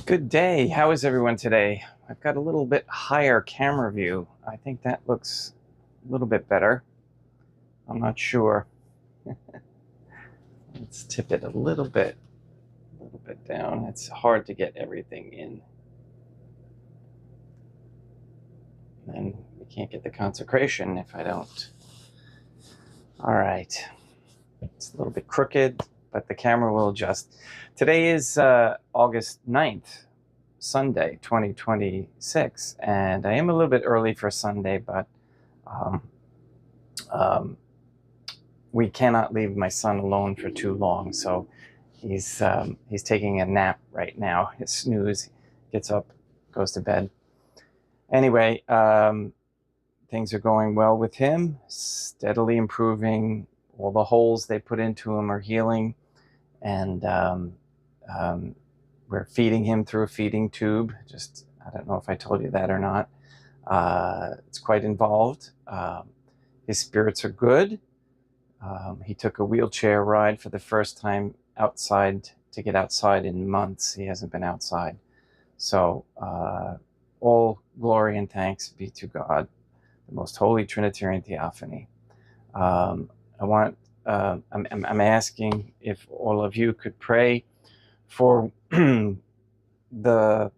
Good day. How is everyone today? I've got a little bit higher camera view. I think that looks a little bit better. I'm not sure. Let's tip it a little bit down. It's hard to get everything in. And we can't get the consecration if I don't. All right. It's a little bit crooked, but the camera will adjust. Today is August 9th, Sunday, 2026, and I am a little bit early for Sunday, but we cannot leave my son alone for too long, so he's taking a nap right now. His snooze, gets up, goes to bed. Anyway, things are going well with him, steadily improving. All the holes they put into him are healing, and we're feeding him through a feeding tube. Just, I don't know if I told you that or not. It's quite involved. His spirits are good. He took a wheelchair ride for the first time outside, to get outside in months. He hasn't been outside. So all glory and thanks be to God, the most holy Trinitarian Theophany. I'm asking if all of you could pray for the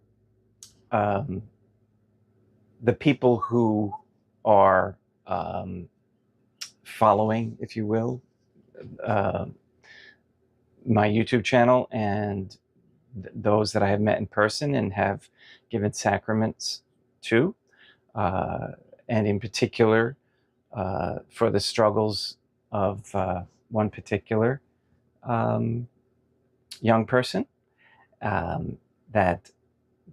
people who are following, if you will, my YouTube channel, and those that I have met in person and have given sacraments to, and in particular for the struggles of one particular young person, that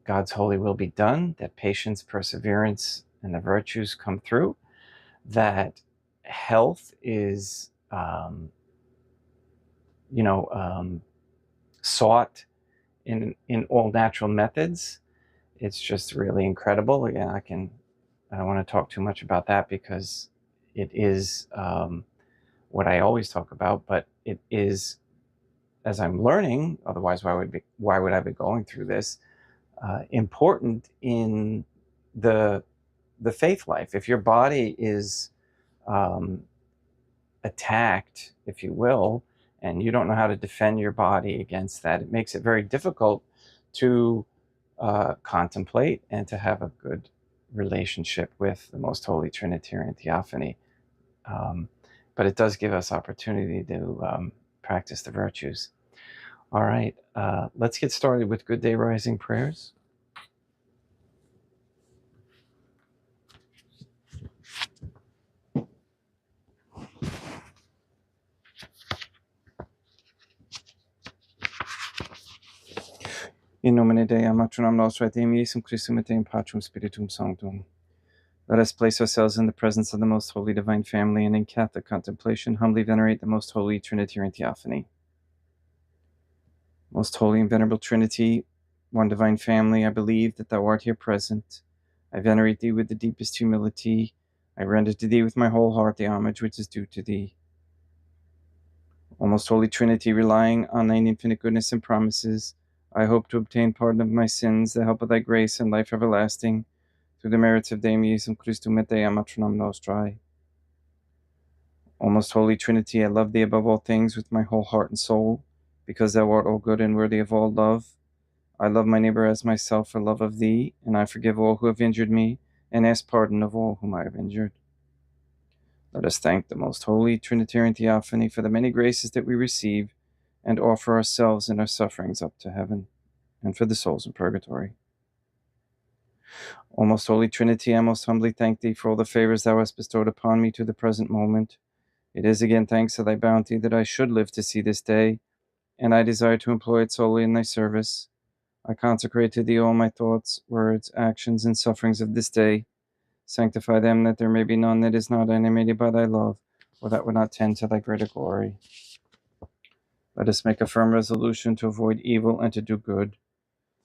God's holy will be done, that patience, perseverance, and the virtues come through, that health is sought in all natural methods. It's just really incredible. Again, I don't want to talk too much about that because it is what I always talk about, but it is, as I'm learning, otherwise why would I be going through this, important in the faith life. If your body is attacked, if you will, and you don't know how to defend your body against that, it makes it very difficult to contemplate and to have a good relationship with the most holy Trinitarian Theophany. But it does give us opportunity to practice the virtues. All right, let's get started with Good Day Rising prayers. In nomine Dei, Matronam Nostra, et Jesum Christum, et in Patrum Spiritum Sanctum. Let us place ourselves in the presence of the most holy divine family, and in Catholic contemplation humbly venerate the most holy Trinitarian Theophany. Most holy and venerable Trinity, one divine family, I believe that thou art here present. I venerate thee with the deepest humility. I render to thee with my whole heart the homage which is due to thee. O most holy Trinity, relying on thine infinite goodness and promises, I hope to obtain pardon of my sins, the help of thy grace, and life everlasting, through the merits of Deum Iesum Christum et Deam Matronam Nostrae. O most holy Trinity, I love thee above all things with my whole heart and soul, because thou art all good and worthy of all love. I love my neighbor as myself for love of thee, and I forgive all who have injured me, and ask pardon of all whom I have injured. Let us thank the most holy Trinitarian Theophany for the many graces that we receive, and offer ourselves and our sufferings up to heaven, and for the souls in purgatory. O most holy Trinity, I most humbly thank thee for all the favors thou hast bestowed upon me to the present moment. It is again thanks to thy bounty that I should live to see this day, and I desire to employ it solely in thy service. I consecrate to thee all my thoughts, words, actions, and sufferings of this day. Sanctify them, that there may be none that is not animated by thy love, or that would not tend to thy greater glory. Let us make a firm resolution to avoid evil and to do good,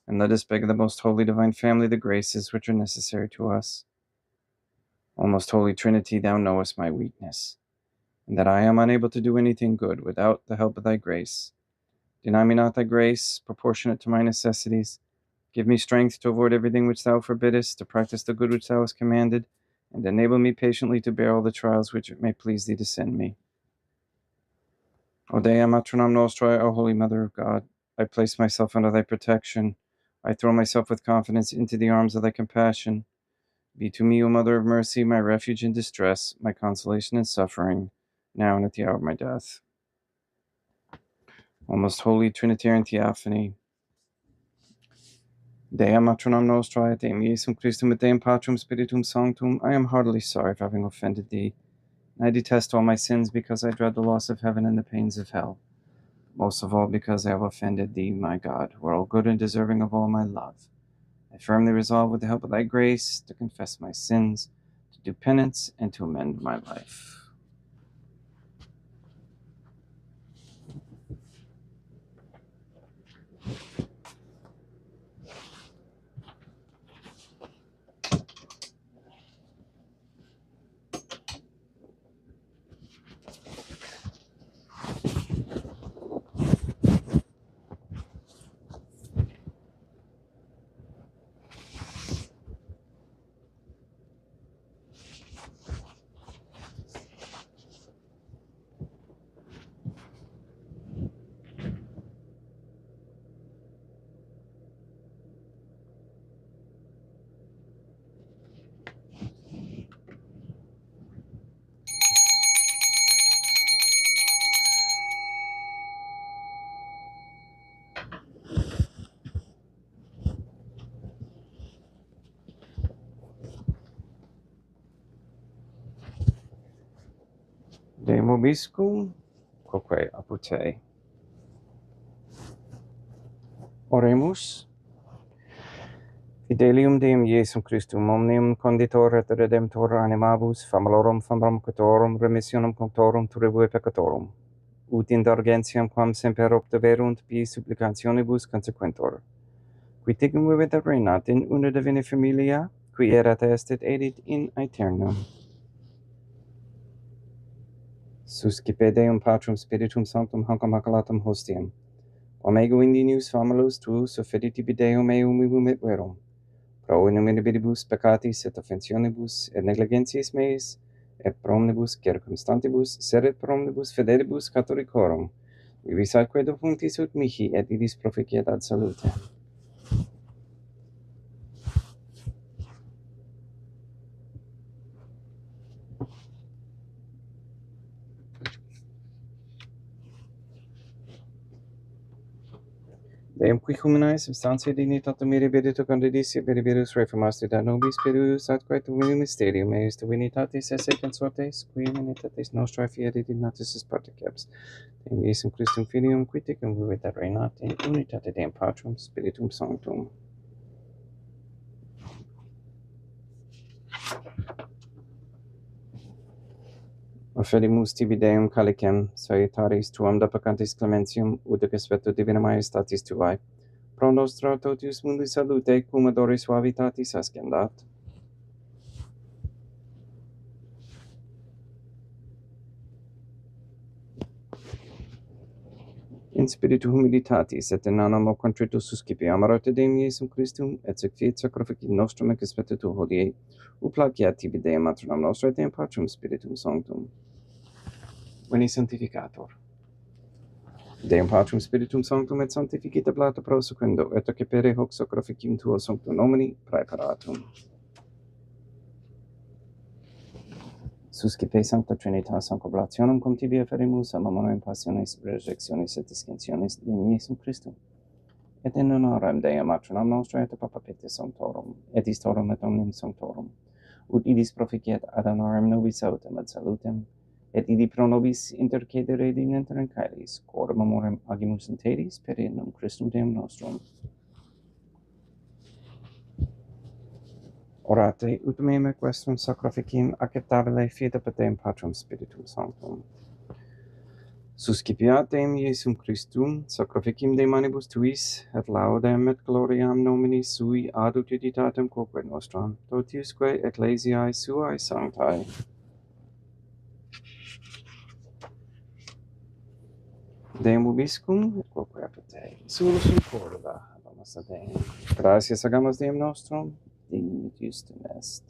and let us beg of the most holy divine family the graces which are necessary to us. O most holy Trinity, thou knowest my weakness, and that I am unable to do anything good without the help of thy grace. Deny me not thy grace, proportionate to my necessities. Give me strength to avoid everything which thou forbiddest, to practice the good which thou hast commanded, and enable me patiently to bear all the trials which it may please thee to send me. O Dea Matronam Nostrae, O Holy Mother of God, I place myself under thy protection. I throw myself with confidence into the arms of thy compassion. Be to me, O Mother of Mercy, my refuge in distress, my consolation in suffering, now and at the hour of my death. O most holy Trinitarian Theophany, Dea Matronam Nostrae, Deum Iesum Christum et Deum Patrum Spiritum Sanctum, I am heartily sorry for having offended thee. I detest all my sins because I dread the loss of heaven and the pains of hell. Most of all because I have offended thee, my God, who are all good and deserving of all my love. I firmly resolve, with the help of thy grace, to confess my sins, to do penance, and to amend my life. De mobiscum, quoque apud. Oremus. Fidelium Deum Iesum Christum, omnium conditor et redemptor animabus, famalorum famramquatorum, remissionem conctorum turibue peccatorum, ut indulgentiam quam semper obteverunt pii supplicationibus consequentor. Qui ticum vivit et reinat in una divina familia, qui erat est et edit in aeternum. Suscipe Deum Patrum Spiritum Sanctum hanc immaculatum hostiam. Omego indinius famulus tuus offeditibi Deum eum ibum et verum. Pro innumerabilibus peccatis et offensionibus et negligentiis meis, et pro omnibus circumstantibus, sed et pro omnibus fidelibus catholicorum, vivis atque defunctis ut mihi et idis proficiat ad salute. Deum qui humanae substantia dignitatem mirabilitu condidissi mirabilis reformasti da nobis spiritus atque tuum mysterium eis divinitatis esse consortes qui humanitatis nostrae fieri dignatis is particeps. Deum Iesum Christum Filium qui tecum vivit et reinat in unitate Deum Patrum Spiritum Sanctum. Offedimus tibi Deum calicem, salutaris tuam deprecantis clementium, udicis vetu divina majestatis tuae, pro nostra totius mundi salute, cum adoris suavitatis ascendat. in spiritu humilitatis et in animo contrito suscipiamur te Deum Iesum Christum et fiat sacrificum nostrum et expectetur hodie placeat tibi Deum matronam nostra et Deum Patrum Spiritum Sanctum. Veni Sanctificator. Deum Patrum Spiritum Sanctum et sanctificita plata prosequendo et accepere hoc sacrificium tuo sanctum nomini praeparatum. Suscipe Sancta Trinitas concoblationem cum tibi efferimus amamone passiones rejectionis et dissensionis Deum Iesum Christum. Et in honorem Deum matronam nostra et Papa Petis Sanctorum, et istorum et omnium Sanctorum, ut idis proficiat ad honorem nobis autem et salutem, et idi pro nobis intercedere dinenter in caelis, quorum amorem agimus in tedis per innum Christum Deum nostrum. Orate ut meme questum sacrificium acceptabile fiat per Deum Patrum Spiritum Sanctum. Suscipiat Deum Iesum Christum sacrificium de manibus tuis, et laudem et gloriam nomini sui ad utilitatem quoque nostram, totiusque ecclesiae suae sanctae. Deum vobiscum, et quoque apud te, solus in corda, abamus a Deum. Gratias agamus Deum nostrum, dignum et justum est.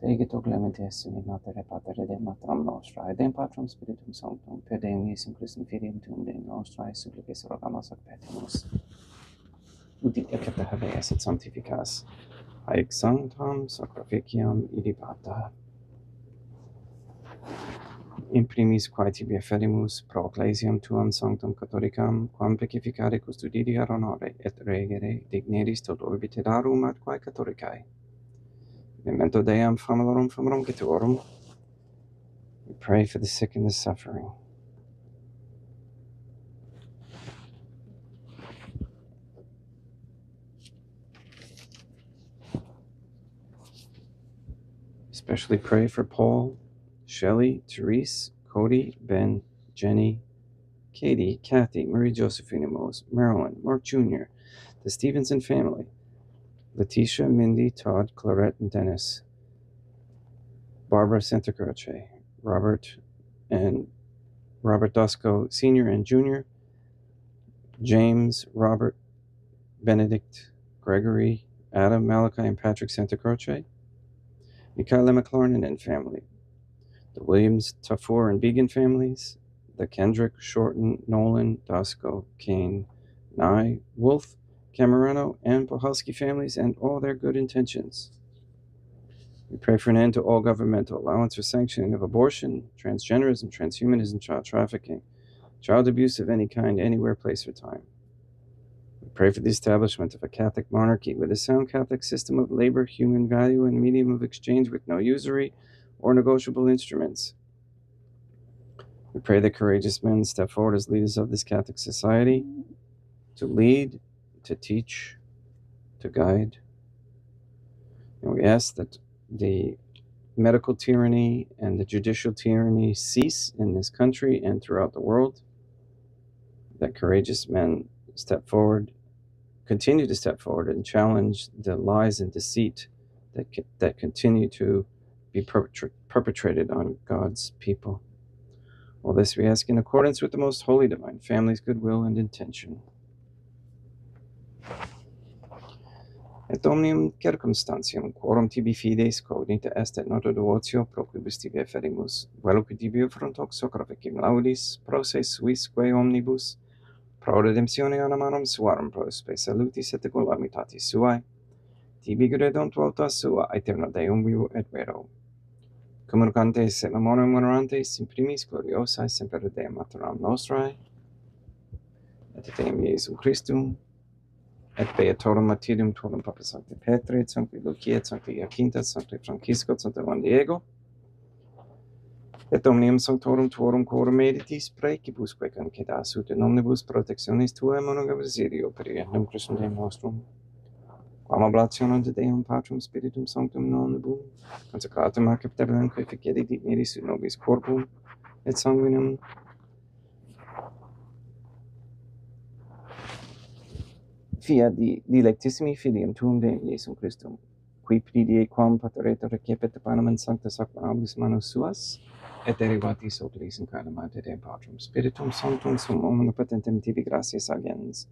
Teget o clementes in matere patere Deum matram nostra, et Deum Patrum Spiritum Sanctum, per Deum Iesum Christum filium tuum Deum nostra, et supplices rogamus ac petimus. Ut ecce habeas et sanctificas, haec sanctam sacrificium idipata. In primis quae tibi efferimus pro ecclesiam tuam sanctam catholicam, quam pacificare custodire ad honore et regere digneris tot orbite darum ad quae catholicae. Memento Deum famulorum getorum. We pray for the sick and the suffering. Especially pray for Paul, Shelley, Therese, Cody, Ben, Jenny, Katie, Kathy, Marie Josephine Mose, Marilyn, Mark Jr., the Stevenson family, Letitia, Mindy, Todd, Clarette, and Dennis, Barbara Santa Croce, Robert Dosco Sr. and Jr., James, Robert, Benedict, Gregory, Adam, Malachi, and Patrick Santa Croce, Michaela McLaurin and family, the Williams, Tafur, and Began families, the Kendrick, Shorten, Nolan, Dosco, Kane, Nye, Wolf, Camerano, and Pohalski families, and all their good intentions. We pray for an end to all governmental allowance or sanctioning of abortion, transgenderism, transhumanism, child trafficking, child abuse of any kind, anywhere, place, or time. We pray for the establishment of a Catholic monarchy with a sound Catholic system of labor, human value, and medium of exchange with no usury or negotiable instruments. We pray that courageous men step forward as leaders of this Catholic society to lead, to teach, to guide. And we ask that the medical tyranny and the judicial tyranny cease in this country and throughout the world, that courageous men step forward, continue to step forward and challenge the lies and deceit that continue to be perpetrated on God's people. All this we ask in accordance with the most holy divine family's goodwill and intention. Et omnium circumstantium, quorum tibi fides cognita est et nota devotio proquibus tibi efferimus, veloque tibi affront hoc sacrificium laudis, pro se suisque omnibus, pro redemptione animarum suarum, pro spe salutis et calamitatis suae, tibi credunt volta sua, aeterno Deum vivo et vero. Communicantes et memoriam honorantes, in primis gloriosae semper Deum matronam nostrae, et Deum Iesum Christum, et beatorum martyrium tuum Papa Sancti Petri, et Sancti Lucia, et Sancti Jacinta, et Sancti Francisco, et Sancti Juan Diego, et omnium sanctorum tuorum quorum meditis praecibusque concedas ut in omnibus protectionis tuae monogam residio per iendum Christum Deum nostrum, quam oblationem de Deum Patrum Spiritum Sanctum nonibus, consecratum acceptabilem quae ficere digneris ut nobis corpum et sanguinum fiat dilectissimi filium tuum Deum Iesum Christum, qui pridie quam patereta recepit panem in sancta sacramentis manus suas, et derivatis operis in calamate Deum Patrum Spiritum Sanctum sum omnipotentem tibi gratias agens.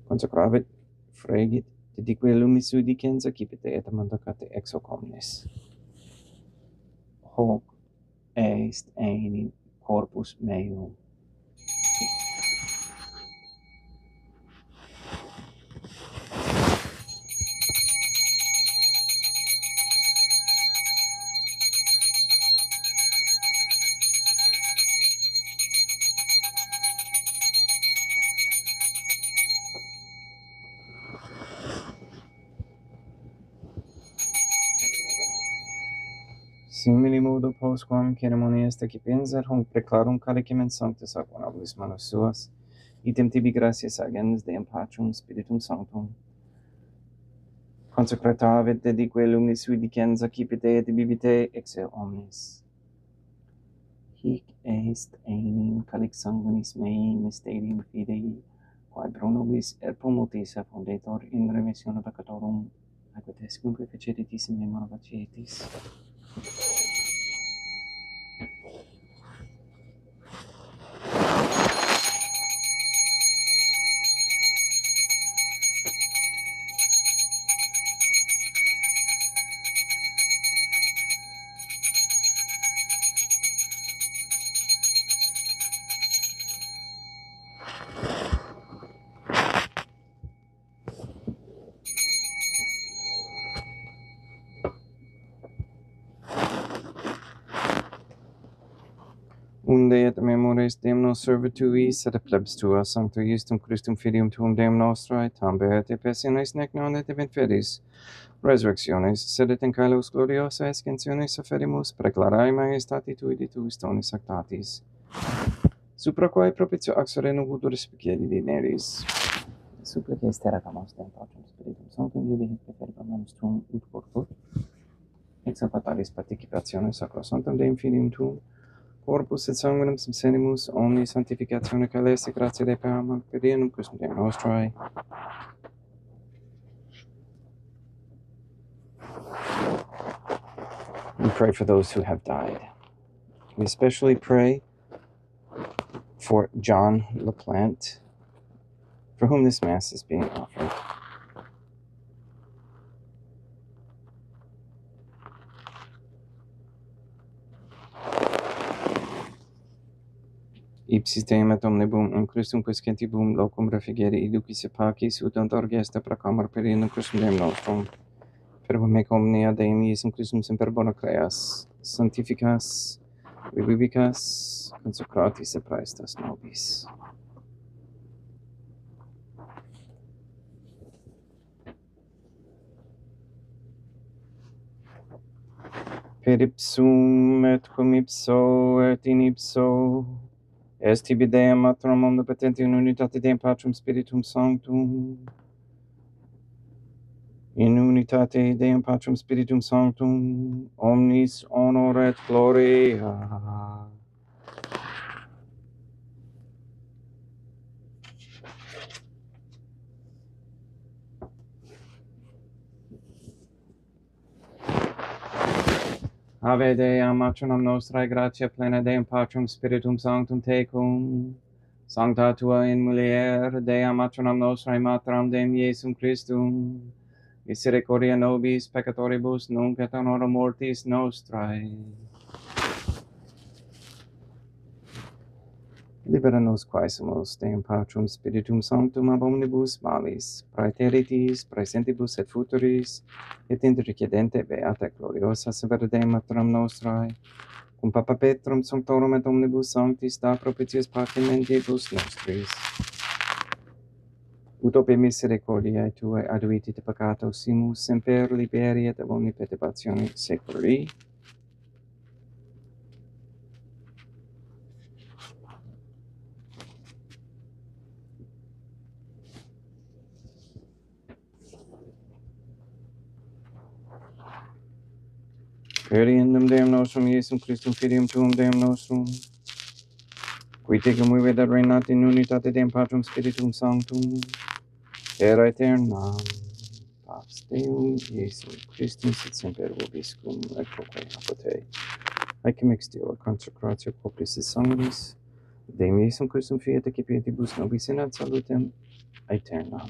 Consecravit, fregit, dedique lumis sui dicens accipite et mandacate ex hoc omnes. Hoc est enim corpus meum. Simili modo postquam ceremonias decipenser hunc preclarum calicem sanctus ac onabulis manus suas, item tibi gratias agens Deum Patrum Spiritum Sanctum, consecratavit dedique lumis sui dicens accipite et bibite ex omnis. Hic est enim calix sanguinis mei mysterium fidei, quae pro nobis et pro multis effundetur in remissione peccatorum, aequates cumque fecetis in memora facietis. Unde et memores Deum nos servituis, et plebs tua sancto Iustum Christum Filium Tuum Deum nostrae, tambe et passiones nec non et event fedis, resurrectiones, sed et in caelos gloriosa escensiones afferimus, preclarae majestati tui de tuis donis actatis, supra quae propitio axere nubutur spiciedi dineris. Supplices terracamus Deum Patrum Spiritum Sanctum, Iubi hic preferibam manus tuum ut corpus, ex apataris participationes sacrosanctum Deum Filium Tuum, corpus et sanguinum subsenimus omni sanctificatione caeleste gratia Dei Pam per Deum Christum Deum nostrae. We pray for those who have died. We especially pray for John LaPlante, for whom this Mass is being offered. Ipsis Deum et omnibum in Christum quiscentibum locum refugere iducis et pacis ut orgesta proclamar per Deum Christum Deum nostrum. Per me omnia Deum Iesum Christum semper bona creas, sanctificas, vivicas, consecratis et praestas nobis. Per ipsum et cum ipso et in ipso, est tibi Deum Matrum omnipotenti in unitate Deum Patrum Spiritum Sanctum, in unitate Deum Patrum Spiritum Sanctum, omnis honor et gloria. Ave Deum matronum nostrae gratia plena Deum Patrum Spiritum Sanctum tecum, sancta tua in mulier Deum matronum nostrae matram Deum Iesum Christum, misericordia nobis peccatoribus nunc et in hora mortis nostrae. Libera nos quaesimus Deum Patrum Spiritum Sanctum ab omnibus malis, praeteritis, praesentibus et futuris, et intercedente beata et gloriosa severa Deum Matram nostrae, cum Papa Petrum Sanctorum et omnibus sanctis da propitius pacem mentibus nostris. Ut ope misericordiae Tuae aduiti te peccato simus semper liberi et ab omni perturbatione seculi. Per Deum Deum nostrum Iesum Christum Filium Tuum Deum nostrum, qui tecum vivet et reinat in unitate Deum Patrum Spiritum Sanctum, per aeternam. Pax Deum Iesum Christum sit semper vobiscum et proque apotei. Haec extio consecratio corporis et sanguis Deum Iesum Christum fiat et pietibus nobis in ad salutem aeternam.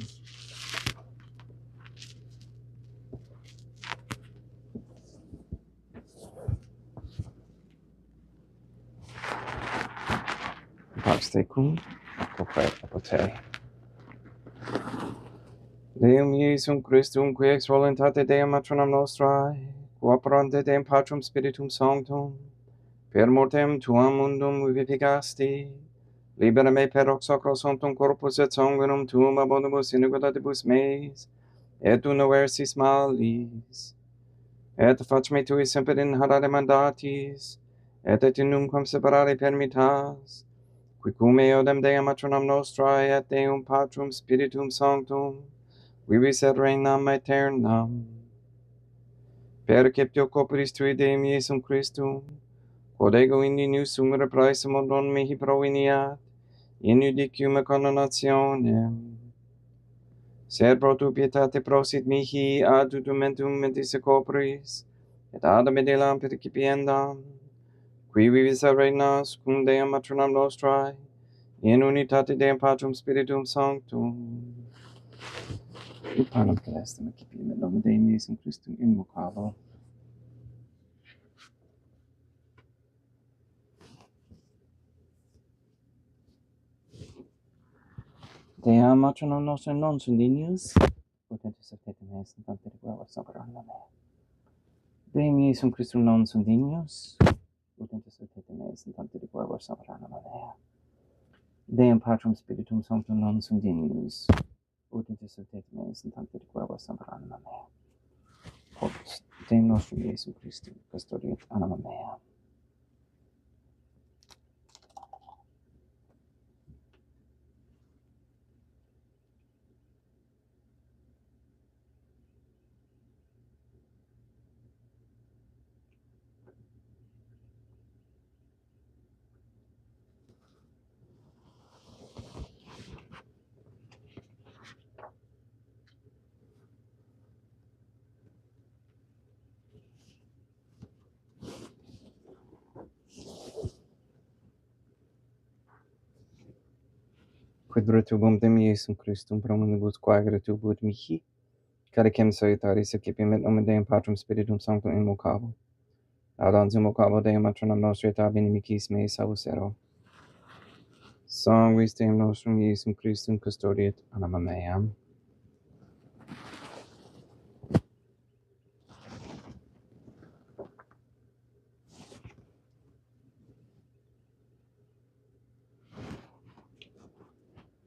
Pax tecum, quae apote. Deum Iesum Christum, qui ex voluntate Deum matronam nostrae, cooperante Deum Patrum Spiritum Sanctum, per mortem tuam mundum vivificasti, libera me per hoc sacro sanctum corpus et sanguinum tuum abundibus iniquitatibus meis, et universis malis, et fac me tui semper in harare mandatis, et in numquam separare permittas, qui cum eodem Deum matronam nostrae et Deum Patrum Spiritum Sanctum, vivis et regnam aeternam. Perceptio corporis tui Deum Iesum Christum, quod ego in nius sumere praesum non mihi proveniat, in judicium condenationem. Sed pro tu pietate prosit mihi ad utumentum mentis corporis, et ad medelam percipiendam, qui vivis et regnas cum Deum matronam nostrae, in unitate Deum Patrum Spiritum Sanctum. Et panem celestem accipiam in nomen Deum Iesum Christum invocabo. Deum matronam nostram non sunt dignos, potentis effetum est in tante requaver sapere mea. Deum Iesum Christum non sunt dignos, potentis effetum est in tante requaver sapere mea. Deum Patrum Spiritum Sanctum non sunt dignos, potentis effetum est in tante requaver sapere mea. Quod Deum nostrum Iesum Christum custodiet anima mea. Quid retubum Deum Iesum Christum promunibus quae retubut mihi, calicem salutaris accipiam et nomen Deum Patrum Spiritum Sanctum invocabo. Laudans invocabo Deum matronam nostri et ab inimicis meis salus ero. Sanguis Deum nostrum Iesum Christum custodiet anima meam.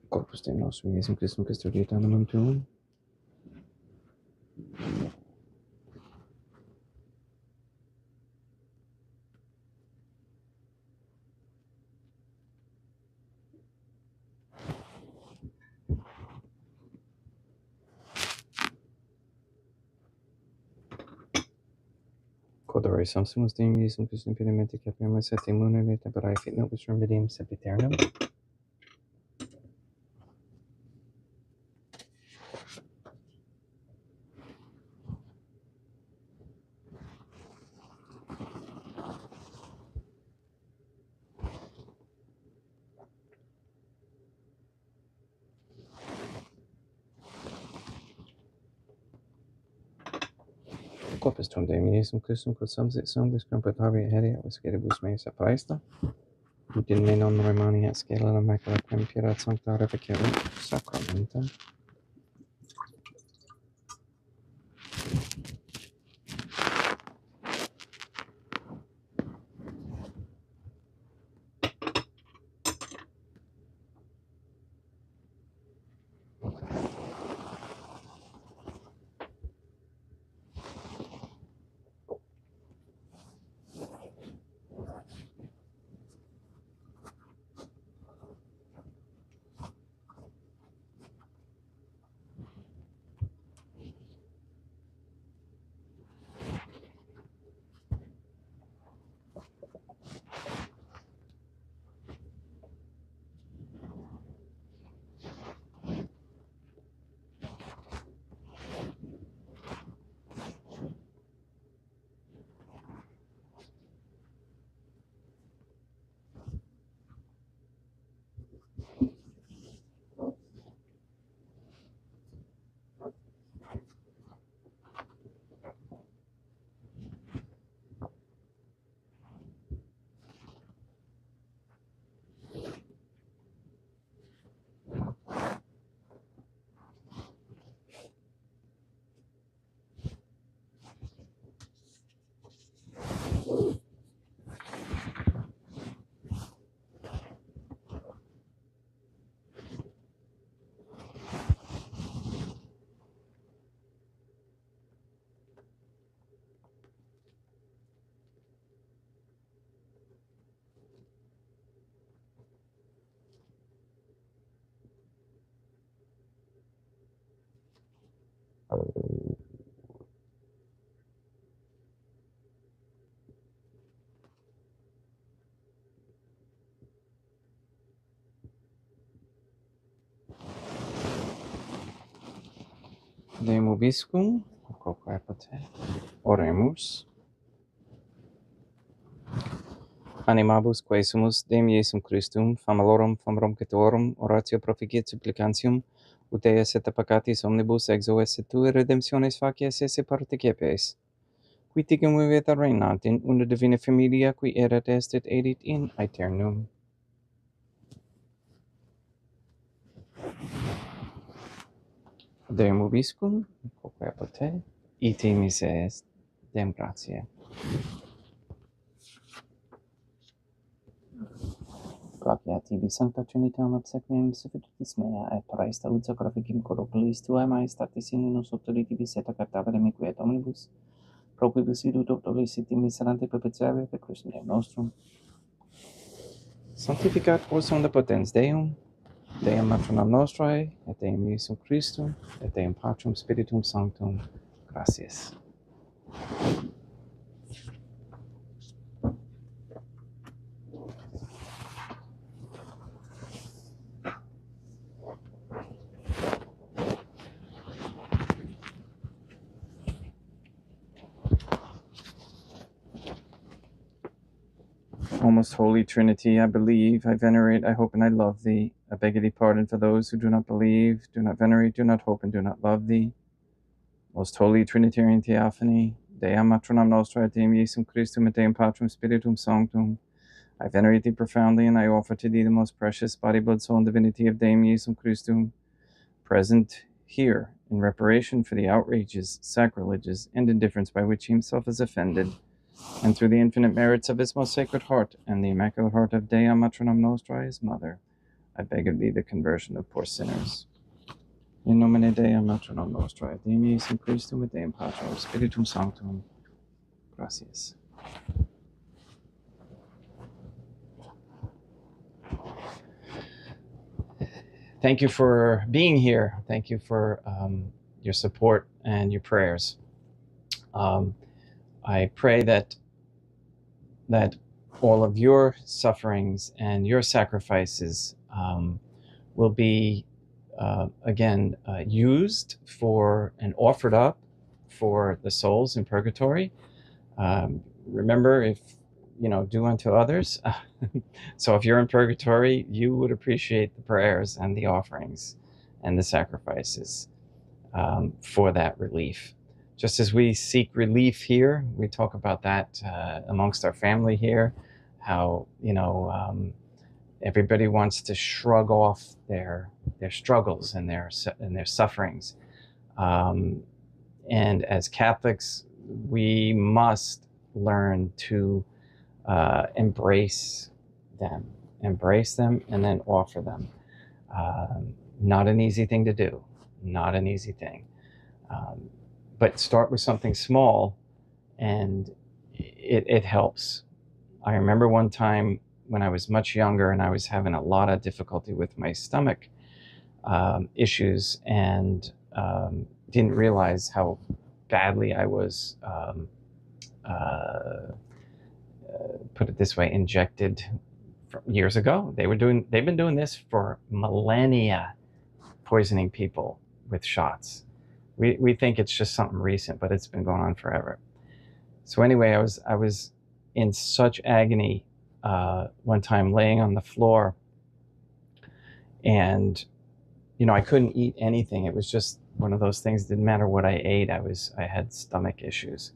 Corpus Deum nostrum Iesum Christum custodiet animam tuum. Quodore subsumus Deum Iesum Christum impedimenti capiamus et immunum et temperae fit nobis remedium sempiternum. Corpus tuum Deum Iesum Christum quod subsit sanguis completavia heria visceribus meis apraesta, ut in me non remani et scela la macula quem fiat sancta reficerunt sacramentum. Deum vobiscum, quoque pote. Oremus. Animabus quae sumus Deum Iesum Christum, famalorum cetorum, oratio proficiat supplicantium, ut eius et peccatis omnibus exo esse tue redemptiones facies esse participes. Qui ticum viveta reinant in una divina familia, qui erat est et edit in aeternum. Deum vobiscum, quoque pote, ite mise est, Deum gratiae. Gloria tibi, Sancta Trinitatem obsequium suffitutis mea, et praesta ut sacrificim corporis tuae maestatis in unus auctoritis et captavere quiet omnibus, pro quibus idut doctoris et miserante perpetuare per Christum Deum nostrum. Sanctificat vos omnipotens Deum, Deum matronam nostrae, et Deum Iesum Christum, et Deum Patrum Spiritum Sanctum. Gratias. O most holy Trinity, I believe, I venerate, I hope, and I love thee. I beg of thee pardon for those who do not believe, do not venerate, do not hope, and do not love thee. Most holy Trinitarian Theophany, Dea matronam nostra et Deum Iesum Christum et Deum Patrum Spiritum Sanctum, I venerate thee profoundly, and I offer to thee the most precious body, blood, soul, and divinity of Deum Iesum Christum, present here in reparation for the outrages, sacrileges, and indifference by which he himself is offended, and through the infinite merits of his most sacred heart and the immaculate heart of Dea matronam nostra, his mother, I beg of thee the conversion of poor sinners. In nomine Dei matronam nostra, et Deum Iesum Christum, et Deum Patrum Spiritum Sanctum. Gratias. Thank you for being here. Thank you for your support and your prayers. I pray that all of your sufferings and your sacrifices will be again used for and offered up for the souls in purgatory. Remember, if do unto others. So if you're in purgatory, you would appreciate the prayers and the offerings and the sacrifices for that relief. Just as we seek relief here, we talk about that amongst our family here, how everybody wants to shrug off their struggles and their sufferings. And as Catholics, we must learn to embrace them, and then offer them. Not an easy thing to do, not an easy thing. But start with something small, and it helps. I remember one time when I was much younger and I was having a lot of difficulty with my stomach issues, and didn't realize how badly I was, put it this way, injected years ago. They've been doing this for millennia, poisoning people with shots. We think it's just something recent, but it's been going on forever. So anyway, I was in such agony one time, laying on the floor, and I couldn't eat anything. It was just one of those things. Didn't matter what I ate. I had stomach issues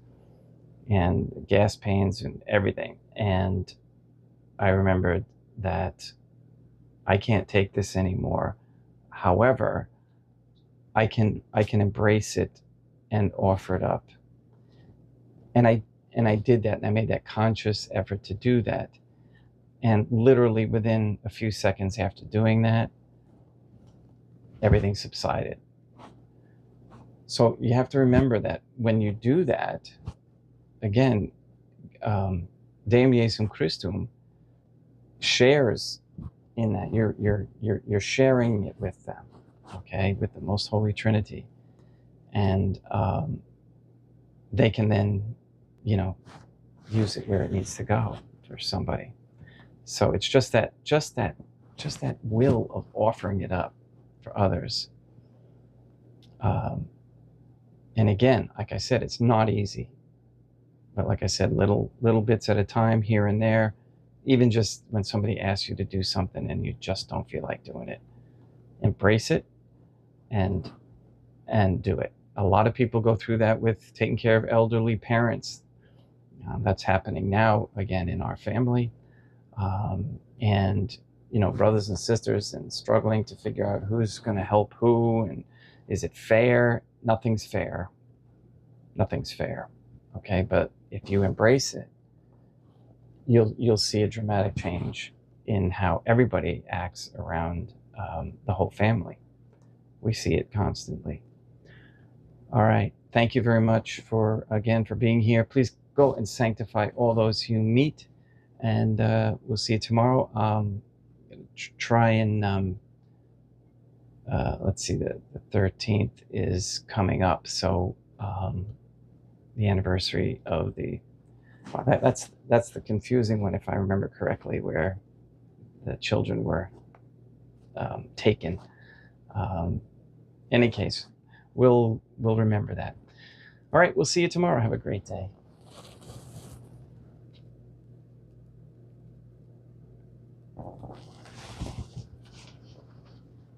and gas pains and everything. And I remembered that I can't take this anymore. However, I can embrace it and offer it up. And I did that, and I made that conscious effort to do that. And literally within a few seconds after doing that, everything subsided. So you have to remember that when you do that, again, Deum Iesum Christum shares in that. You're sharing it with them, okay, with the Most Holy Trinity, and they can then, use it where it needs to go for somebody. So it's just that will of offering it up for others. And again, like I said, it's not easy. But like I said, little bits at a time, here and there. Even just when somebody asks you to do something and you just don't feel like doing it, embrace it and do it. A lot of people go through that with taking care of elderly parents. That's happening now again in our family, and brothers and sisters, and struggling to figure out who's going to help who, and is it fair? Nothing's fair. Nothing's fair. Okay, but if you embrace it, you'll see a dramatic change in how everybody acts around the whole family. We see it constantly. All right. Thank you very much for being here. Please go and sanctify all those you meet, and we'll see you tomorrow. Try and let's see, the 13th is coming up, so the anniversary of the that's the confusing one, if I remember correctly, where the children were taken. Any case, we'll remember that. All right, we'll see you tomorrow. Have a great day.